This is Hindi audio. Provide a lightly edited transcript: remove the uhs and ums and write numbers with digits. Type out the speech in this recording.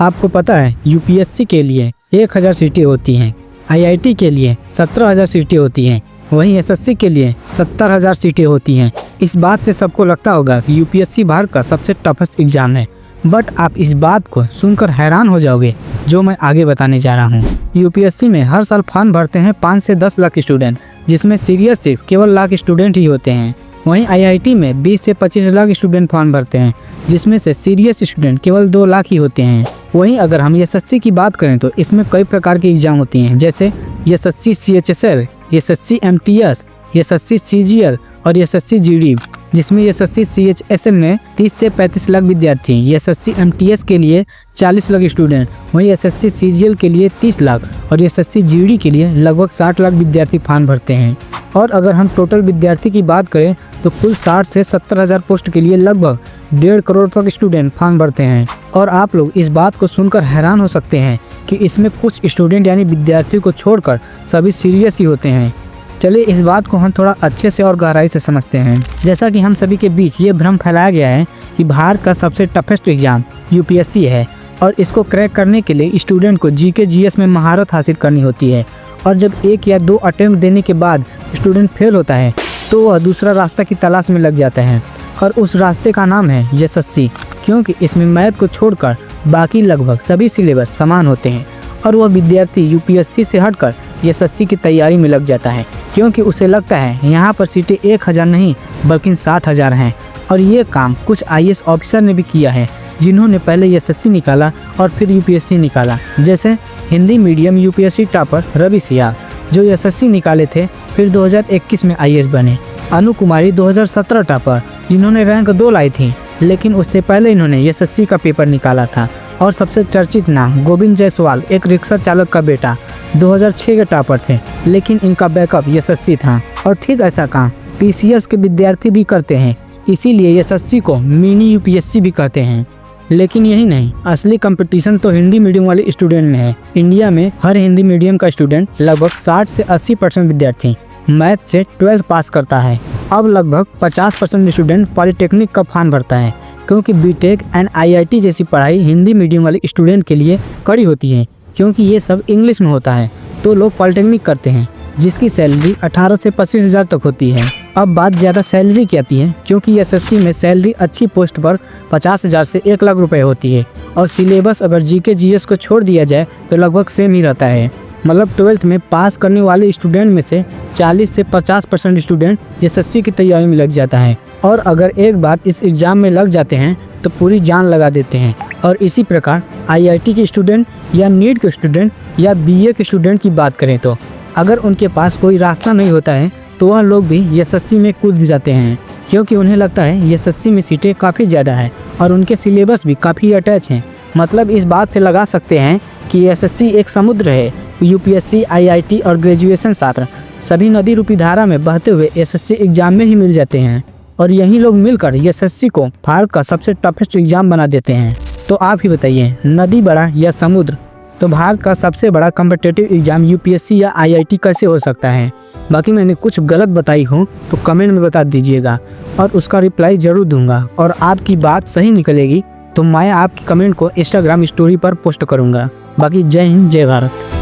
आपको पता है यूपीएससी के लिए 1000 सीटें होती हैं, आईआईटी के लिए 17,000 सीटें होती हैं, वहीं एसएससी के लिए 70,000 सीटें होती हैं। इस बात से सबको लगता होगा कि यूपीएससी भारत का सबसे टफेस्ट एग्जाम है, बट आप इस बात को सुनकर हैरान हो जाओगे जो मैं आगे बताने जा रहा हूँ। यूपीएससी में हर साल फॉर्म भरते हैं 5 से 10 लाख स्टूडेंट, जिसमें सीरियस सिर्फ केवल लाख स्टूडेंट ही होते हैं। वहीं आईआईटी में 20 से 25 लाख स्टूडेंट फॉर्म भरते हैं, जिसमें से सीरियस स्टूडेंट केवल 2 लाख ही होते हैं। वहीं अगर हम एसएससी की बात करें तो इसमें कई प्रकार के एग्जाम होती हैं, जैसे SSC CHSL, SSC MTS, SSC CGL और एसएससी जीडी, जिसमें एसएससी सीएचएसएल में 30 से 35 लाख विद्यार्थी, एसएससी एमटीएस के लिए 40 लाख स्टूडेंट, वहीं एसएससी सीजीएल के लिए 30 लाख और एसएससी जीडी के लिए लगभग 60 लाख विद्यार्थी फॉर्म भरते हैं। और अगर हम टोटल विद्यार्थी की बात करें तो कुल 60 से 70,000 पोस्ट के लिए लगभग 1.5 करोड़ तक स्टूडेंट फॉर्म भरते हैं। और आप लोग इस बात को सुनकर हैरान हो सकते हैं कि इसमें कुछ स्टूडेंट यानी विद्यार्थियों को छोड़कर सभी सीरियस ही होते हैं। चलिए इस बात को हम थोड़ा अच्छे से और गहराई से समझते हैं। जैसा कि हम सभी के बीच ये भ्रम फैलाया गया है कि भारत का सबसे टफेस्ट एग्जाम यूपीएससी है और इसको क्रैक करने के लिए स्टूडेंट को जीके जीएस में महारत हासिल करनी होती है, और जब 1 या 2 अटेम्प्ट देने के बाद स्टूडेंट फेल होता है तो वह दूसरा रास्ता की तलाश में लग जाता है, और उस रास्ते का नाम है एसएससी, क्योंकि इसमें मैथ को छोड़कर बाकी लगभग सभी सिलेबस समान होते हैं। और वह विद्यार्थी यूपीएससी से हटकर एसएससी की तैयारी में लग जाता है, क्योंकि उसे लगता है यहाँ पर सीटें 1000 नहीं बल्कि 60,000 हैं। और ये काम कुछ आईएएस ऑफिसर ने भी किया है, जिन्होंने पहले एसएससी निकाला और फिर यूपीएससी निकाला, जैसे Hindi medium UPSC topper Ravi Siyal, जो एसएससी निकाले थे फिर 2021 में आईएएस बने। अनु कुमारी 2017 टॉपर, जिन्होंने रैंक 2 लाई थी, लेकिन उससे पहले इन्होंने एसएससी का पेपर निकाला था। और सबसे चर्चित नाम गोविंद जायसवाल, एक रिक्शा चालक का बेटा, 2006 के टॉपर थे, लेकिन इनका बैकअप एसएससी था। और ठीक ऐसा काम पीसीएस के विद्यार्थी भी करते हैं, इसीलिए एसएससी को मिनी यूपीएससी भी कहते हैं। लेकिन यही नहीं, असली कंपटीशन तो हिंदी मीडियम वाले स्टूडेंट में है। इंडिया में हर हिंदी मीडियम का स्टूडेंट लगभग 60 से 80% विद्यार्थी मैथ से 12th पास करता है। अब लगभग 50% स्टूडेंट पॉलिटेक्निक का फॉर्म भरता है, क्योंकि बीटेक एंड आईआईटी जैसी पढ़ाई हिंदी मीडियम वाले स्टूडेंट के लिए कड़ी होती है, क्योंकि ये सब इंग्लिश में होता है। तो लोग पॉलिटेक्निक करते हैं, जिसकी सैलरी 18 से 25,000 तक होती है। अब बात ज़्यादा सैलरी की आती है, क्योंकि एसएससी में सैलरी अच्छी पोस्ट पर 50,000 से 1 लाख रुपए होती है, और सिलेबस अगर जीके जीएस को छोड़ दिया जाए तो लगभग सेम ही रहता है। मतलब 12th में पास करने वाले स्टूडेंट में से 40 से 50% स्टूडेंट एसएससी की तैयारी में लग जाता है, और अगर एक बार इस एग्ज़ाम में लग जाते हैं तो पूरी जान लगा देते हैं। और इसी प्रकार आईआईटी के स्टूडेंट या नीट के स्टूडेंट या बीए के स्टूडेंट की बात करें तो अगर उनके पास कोई रास्ता नहीं होता है तो वह लोग भी एसएससी में कूद जाते हैं, क्योंकि उन्हें लगता है एसएससी में सीटें काफ़ी ज़्यादा है और उनके सिलेबस भी काफ़ी अटैच हैं। मतलब इस बात से लगा सकते हैं कि एसएससी एक समुद्र है। यूपीएससी, आईआईटी और ग्रेजुएशन छात्र सभी नदी रूपी धारा में बहते हुए एसएससी एग्जाम में ही मिल जाते हैं, और यही लोग मिलकर एसएससी को भारत का सबसे टफेस्ट एग्जाम बना देते हैं। तो आप ही बताइए, नदी बड़ा या समुद्र? तो भारत का सबसे बड़ा कॉम्पिटिटिव एग्जाम यूपीएससी या आईआईटी कैसे हो सकता है? बाकी मैंने कुछ गलत बताई हो तो कमेंट में बता दीजिएगा, और उसका रिप्लाई ज़रूर दूंगा। और आपकी बात सही निकलेगी तो मैं आपकी कमेंट को इंस्टाग्राम स्टोरी पर पोस्ट करूंगा। बाकी जय हिंद, जय भारत।